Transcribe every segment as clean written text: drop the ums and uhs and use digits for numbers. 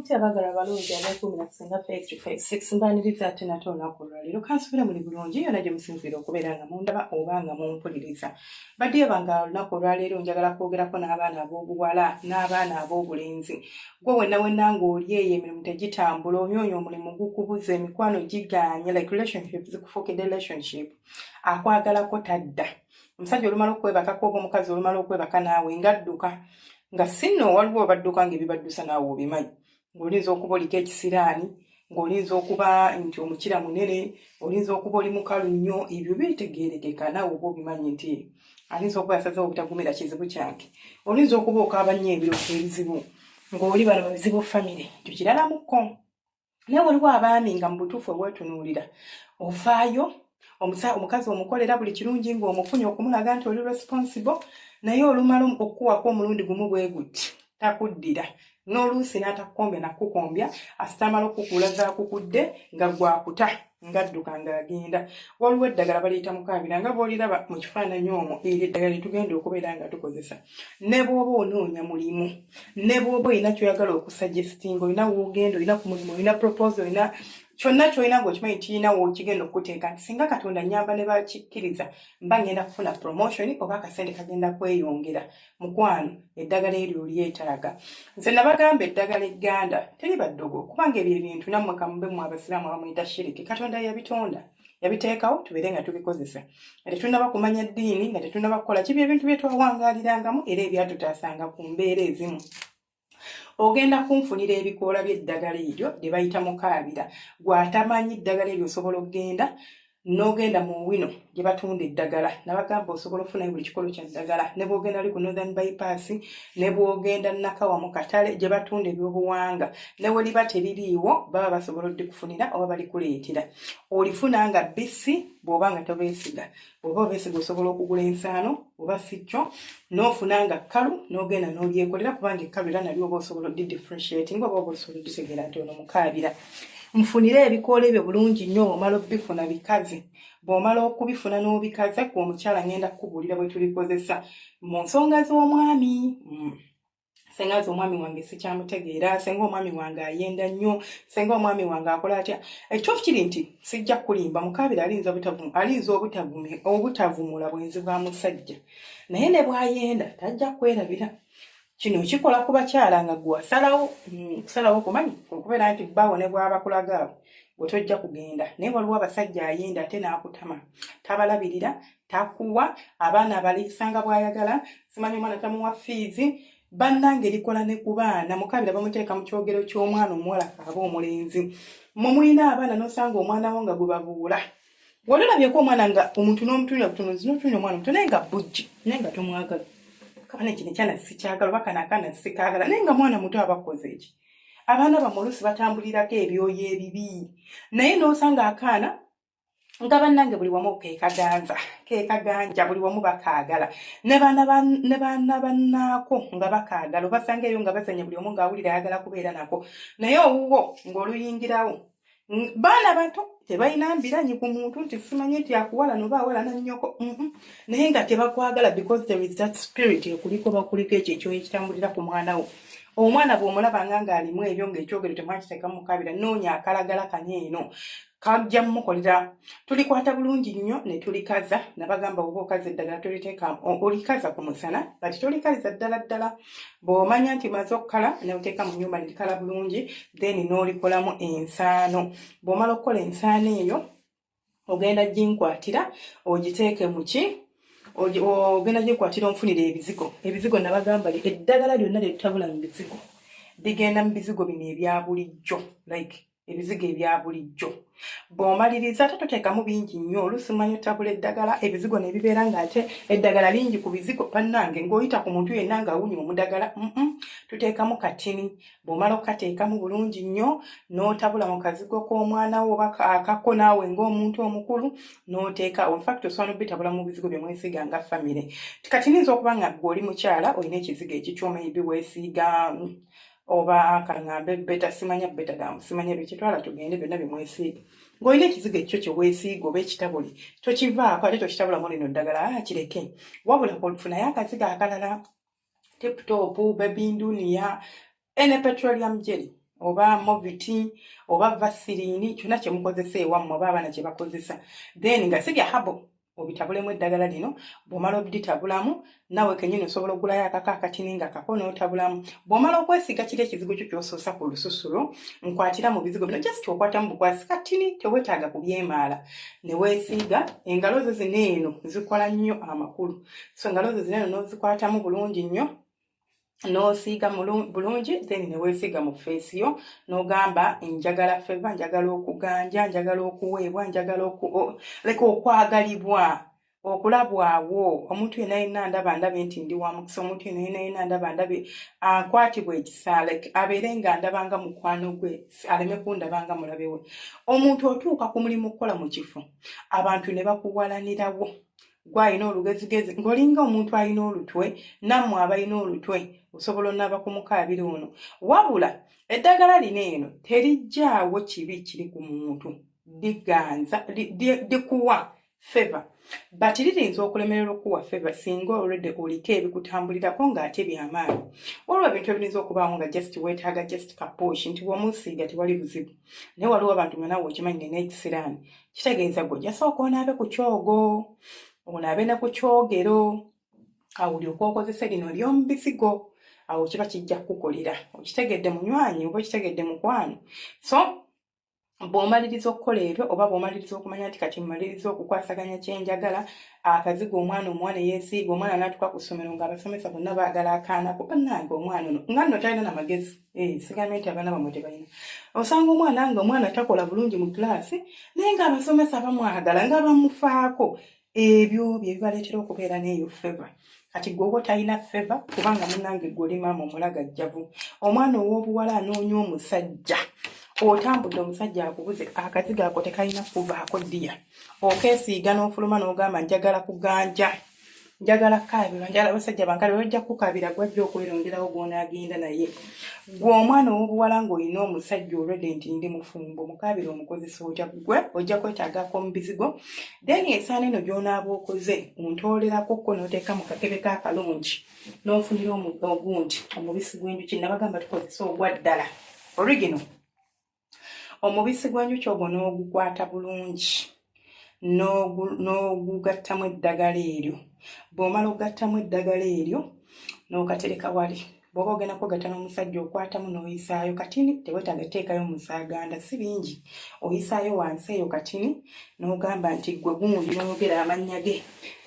mutya abagala balungi ab'ekumi na kisenga 5-6 mbaniriza ate nate olunaku olwaleero kansubira muli bulungi yonna gye musinzira okubeera nga mundaba oba nga mumpuliriza baddiye banga olunaku olwaleero njagala kwogerako n'abaana ab'obuwala n'abaana ab'obulenzi gwe wenna ng'oli eyo emirimu tegitambula onyoonyo omulimu gukubuza emikwano gigaanye like relationship zikufuukidde relationship akwagalako tadda omusajja olumala okwebakako oba omukazi olumala okwebaka naawe ngadduka nga sinno waliwo badduka ng'ebibaddusa naawe obimanyi ng'olinza okuba oliko ekisiraani ng'olinza okuba nti omukira munene olinza okuba oli mukalu nnyo ebyo bitegeerekeka naawe oba obimanyi nti alinza okuba yasazeewo obutagumira kizibu kyange olinza okuba okaaba nnyo ebirooto ebizibu ng'oli bano mu bizibu famire ekyo kirala mukko naye waliwo abaami nga mu butuufu obwetunuulira ofaayo omukazi omukolera buli kirungi ng'omufunye okumulaga nti oli responsible naye olumala okukuwako omulundi gumu bwe guti takuddira n'oluusi n'atakukombya nakukombya asitamala okukulaza akukudde nga gwakuta ngadduka ng'agenda waliwo eddagala baliyita mukaabira nga bw'oliraba mu kifaananyi omwo eryo eddagala litugenda okubeera nga tukozesa ne bw'oba onoonya mulimu ne bw'oba olina kyoyagala okusaggestinga olina woogenda olina ku mulimu olina proposal olina kyonna kyolina ng'okimanyi kirina wookigenda okuteeka nti singa Katonda nnyamba ne bakikkiriza mba ngenda kufuna promotion oba akasente kagenda kweyongera mukwano eddagala eryo olyetaaga nze nabagamba eddagala egganda teri baddogo kubanga ebyo ebintu nammwe kamube mu abasiraamu abamuyita shiriki Katonda yabitonda yabiteekawo tubeere nga tubikozesa nga tetunnaba kumanya ddiini nga tetunnaba kukola kibi ebintu bye twawangaalirangamu era ebyatutaasanga ku mbeera ezimu ogenda kunfunira ebikoola by'eddagala eryo lye bayita mukaabira gw'atamanyi eddagala eryo osobola okgenda n'ogenda mu wino gye batunda eddagala nabagamba osobola okufunayo buli kikolo kya ddagala ne bw'ogenda ali ku Northern Bypass ne bw'ogenda Nakawa mu katale gye batunda ebyobuwanga ne bwe liba teririiwo baba basobola oddikufunira oba balikuleetera olifuna nga bbisi bw'oba nga tobeesiga bw'oba obeesiga osobola okugula ensaano oba si kyo n'ofuna nga kkalu n'ogenda n'olyekolera kubanga ekkalu era nalyo oba osobola oddifferentiating oba oba osobola odditegeera nti ono mukaabira nfunire ebikoola ebyo bulungi nnyo omala obbifuna bikaze bw'omala okubifuna n'obikaze ku omukyala ngenda kukubuulira bwe tulikozesa mu nsonga z'omwami senga z'omwami wange sikyamutegeera senga omwami wange ayenda nnyo senga omwami wange akola atya ekituufu kiri nti sijja kulimba mukaabira alinza obutavumula bwenzi bwa musajja naye ne bw'ayenda tajja kwerabira kino kikola ku bakyala nga gwe wasalawo kusalawo kumanyi okubeera nti bbaawo ne bw'aba kulagaawo gwe tojja kugenda naye waliwo abasajja ayenda ate n'akutama tabalabirira takuwa abaana abaliisanga bw'ayagala simanyi omwana tamuwa fiizi bannange likola ne ku baana mukaabira bamuteeka mu kyogero ky'omwana omuwala aba omulenzi mumuyina abaana n'osanga omwana wo nga gwe babuula bw'ololabyeko omwana nga omuntu n'omutunya butunuzi n'otunya omwana omuto naye nga bujji naye nga tomwagala kabana kino ekyana sikyagala oba kanakana sikaagala naye nga mwana muto aba akoze eki abaana bammwe oluusi batambulirako ebyoyo ebibi naye n'osanga akaana nga bannange buli wamu keekaganja buli wamu bakaagala ne baana bannaako nga bakaagala obasanga eyo nga bazanya buli omu ng'awulira ayagala kubeera nako naye owuwo ng'oluyingirawo baana bato tebalina mbiranyi ku muntu nti simanyi nti akuwala noba awala na nnyoko naye nga tebakwagala because there is that spirit ekuliko bakuliko ekyo ekyoyo ekitambulira ku mwana wo omwana bw'omulabanga ng'alimu ebyo ng'ekyogero temwakiteekamu mukaabira noonya akalagala kano eno kajja mumukolera tulikwata bulungi nnyo ne tulikaza nabagamba oba okaza eddagala toliteeka olikaza ku musana kati tolikaliza ddala bw'omanya nti maze okukala ne oteeka mu nnyumba ne likala bulungi then n'olikolamu ensaano bw'omala okukola ensaano eyo ogenda ginkwatira ogiteeke mu ki ogenda ginkwatira onfunire ebizigo nabagamba eddagala lyonna lye tutabula mu bizigo bigenda mu bizigo bino ebya bulijjo like ebizigo ebya bulijjo bw'omaliriza ate toteekamu bingi nnyo oluusi manyi otabula eddagala ebizigo ne bibeera ng'ate eddagala lingi ku bizigo bannange ng'oyita ku muntu yenna ng'awunye omudagala tuteekamu katini bw'omala okukateekamu bulungi nnyo n'otabula mu kazigo k'omwana wo oba akakko naawe ng'omuntu omukulu n'oteeka infact osobola obitabula mu bizigo bye mwesiiga nga famire kati niyinza okuba nga gw'oli mukyala olina ekizigo ekikyoma ebi weesiiga oba kaŋŋambe beta simanya beta damu simanya ebikitwala tugende byonna bimwesiiga ng'olina ekizigo ekyo kye weesiiga oba ekitabuli tokivaako ate tokitabulamu lino ddagala kireke wabula kufunayo akazigo akalala tiputopu bebinduniya ene petroleum jelly oba Moviti oba Vaseline kyonna kye mukozesa ewammwe oba abaana kye bakozesa then nga si bya habo obitabulemu eddagala lino bw'omala obitabulamu nawe kennyini osobola ogulayo akaka akatini nga kako n'otabulamu bw'omala okwesiga kiri ekizigo kyo ky'osoosa ku lususulo nkwatira mu bizigo bino just okwatamu bukwasi katini tewetaaga kubyemaala ne weesiiga engalo zo zino eno zikola nnyo amakulu so engalo zo zino eno n'ozikwatamu bulungi nnyo n'osiiga bulungi then ne weesiiga mu face yo n'ogamba njagala feva njagala okuganja njagala okuweebwa njagala leka okwagalibwa okulabwawo omuntu yenna ndaba nti ndi wa mukisa omuntu yenna ndaba ndabe akwatibwa ekisa abeere nga ndabanga mukwano gwe aleme kundabanga mulabe we omuntu otuuka ku mulimu kukola mu kifo abantu ne bakuwalanirawo gw'alina olugezigezi ng'olinga omuntu alina olutwe nammwe abalina olutwe osobola onaba kumukaabira ono wabula eddagala lino eno terijjaawo kibi kiri ku muntu liganza likuwa feva but lirinza okulemererwa okuwa feva singa already oliko ebikutambulirako ng'ate byamaanyi waliwo ebintu ebirinza okubaawo nga just weetaaga just kapuushi nti bw'omusiiga tewali buzibu naye waliwo abantu mwenawe okimanyi n'ekisiraani kitegeeza gwe jasooka onaabe ku kyogo onaabe ne ku kyogero awo olyoka okozesa lino ly'omu bisigo awo kiba kijja kukukolera okitegedde munywanyi oba okitegedde mukwano so bw'omaliriza okukola ebyo oba bw'omaliriza okumanya nti kati mmaliriza okukwasaganya kyenjagala akazigo omwana yeesiiga omwana n'atuuka ku ssomero ng'abasomesa bonna baagala akaana ko bannange omwana ono nga nno talina n'amagezi sigamye nti abaana bamwe tebalina osanga omwana takola bulungi mu kilaasi naye ng'abasomesa bamwagala nga bamufaako ebyo bye bibaleetera okubeera n'eyo feva kati gwe oba talina feva kubanga munnange gwe oli maama omulagajjavu omwana ow'obuwala anoonya omusajja otambudde omusajja akubuze akazigo ako tekalina kuvaako ddiya okeesiiga n'ofuluma n'ogamba njagala kuganja njagala kaabirwa njagala abasajja bankale bajja kukabira gwajja okweronderawo gw'onaagenda naye gwe omwana ow'obuwala ng'olina omusajja olwedde nti ndi mufumbo mukaabira omukozesa ojja kwetaagako mu bizigo then esaana eno gy'onaaba okoze ontoolerako ko n'oteeka mu kakebe k'akalungi n'ofunira ogundi omubisi gw'enjuki nabagamba tukozesa ogwa ddala original omubisi gw'enjuki ogwo n'ogukwata bulungi n'ogugattamu eddagala eryo bw'omala ogattamu eddagala eryo n'okatereka wali bw'oba ogenda kugatta n'omusajja okwatamu n'oyisaayo katini tewetaaga teekayo musaaganda si bingi oyisaayo wansi eyo katini n'ogamba nti gwe gundi n'oyogera amannya ge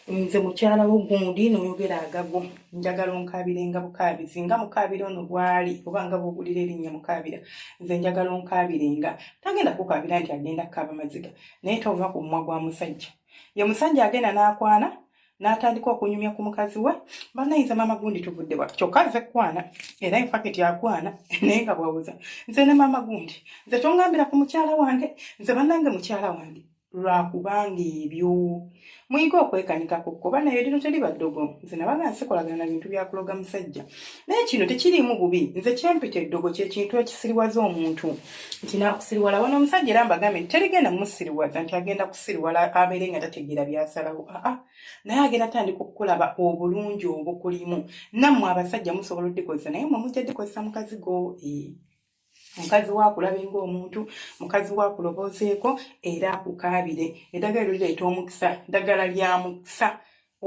nze mukyala wo gundi n'oyogera agago njagala onkaabire nga bukaabizi nga mukaabira ono bw'ali oba nga bw'ogulira erinnya mukaabira nze njagala onkaabire nga tagenda kukaabira nti agenda kukaaba maziga naye tova ku mumwa gwa musajja ye musajja agenda n'akwana n'atandika okunyumya ku mukazi we bannayinza maama gundi tuvudde bwati kyokka nze kwana era infaketi akwana naye nga bwabuuza nze ne maama gundi nze tongambira ku mukyala wange nze bannange mukyala wange lwakubanga ebyo muyiga okwekanikako kuba naye lino teri baddogo nze nabaga nsikolagana na bintu byakuloga musajja naye kino tekiriimu bubi nze kyempita eddogo kyekintu ekisiriwaza omuntu nti naakusiriwala wano omusajja era mbagambe nti terigenda musiriwaza nti agenda kusiriwala abeere nga tategeera byasalawo naye agenda tandika okukulaba obulungi obukulimu nammwe abasajja musobola oddikozesa naye mwe mujja ddikozesa mukazi go mukazi waakulaba ng'omuntu mukazi waakuloboozeeko era akukaabire eddagala lireeta omukisa ddagala lya mukisa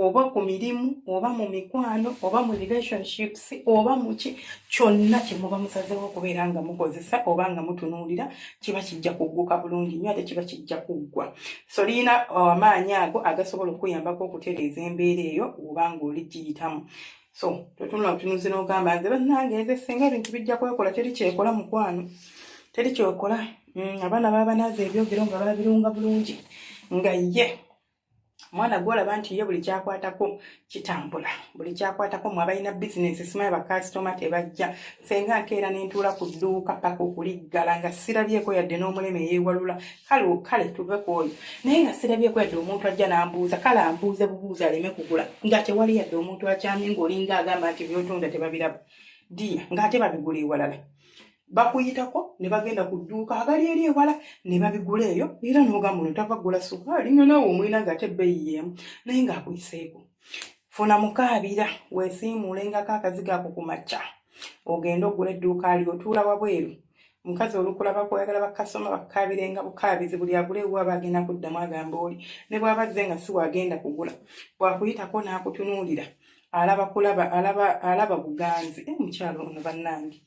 oba ku mirimu oba mu mikwano oba mu relationships oba muki kyonna kye muba musazeewo okubeera nga mukozesa oba nga mutunuulira kiba kijja kugguka bulungi nnyo ate kiba kijja kuggwa so liina amaanyi ago agasobola okuyambako okutereeza embeera eyo oba ng'oli giyitamu so totunula otunuzi n'ogamba nze bannange nze singa ebintu bijja kwekola teri kyekola mukwano teri kyekola abaana baba banaaza ebyogero nga babirunga bulungi nga ye mwana gwolaba nti ye buli kyakwatako kitambula buli kyakwatako mwe abalina bizinesi simanyi bakasitoma tebajja senga nkeera n'entuula ku dduuka paka okuliggala nga sirabyeko yadde n'omuleme yeewalula kale tuve ku oyo naye nga sirabyeko yadde omuntu ajja n'ambuuza kale ambuuze bubuuzi aleme kugula nga tewali yadde omuntu akyamye ng'olinga agamba nti byotunda tebabiraba diya ng'ate babigula ewalala bakuyitako ne bagenda ku dduuka agali eri ewala ne babigula eyo era n'ogamba ono tava gula sukaali nga naawe omulina ng'ate bbeeyi y'emu naye ng'akuyiseeko funa mukaabira weesiimuulengako akazigo ako ku makya ogenda ogula edduuka ali otuula wabweru omukazi olukulaba kwayagala bakasoma bakaabirenga bukaabizi buli agula ewa bagenda kuddamu agamba oli ne bw'abazze nga si wagenda kugula bwakuyitako n'akutunuulira alaba kulaba alaba buganzi mukyalo ono bannange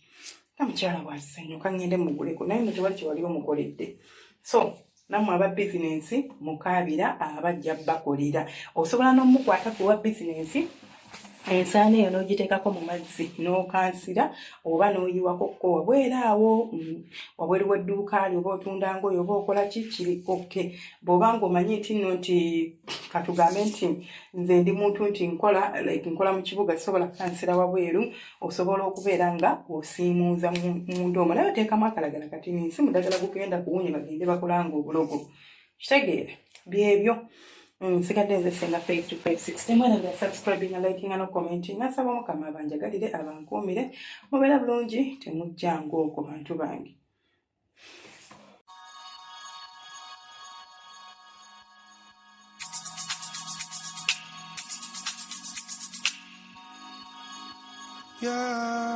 mukyala bw'asanyuka ngende muguleko naye no tewali kyewali omukoledde so nammwe aba bizinensi mukaabira abajja bakolera osobola n'omukwata kuwa bizinensi ensaana eyo n'ogiteekako mu mazzi n'okansira oba n'oyiwako ko wabweraawo wabweru w'edduuka lyo oba otunda ngoye oba okola kiri oke bw'oba ng'omanyi nti nno nti katugambe nti nze ndi muntu nti nkola mu kibuga sobola kansira wabweru osobola okubeera nga osiimuuza muntu omwo naye oteekamu akalagala kati ninsi mudagala gugenda kuwunya bagende bakolanga obulogo kitegeera byebyo sigadde nze Senga Faith 256 mwena subscribing and liking and commenting nasaba mukama abanjagalire abankuumire mubeera bulungi temujjanga okwo bantu bange. Yeah.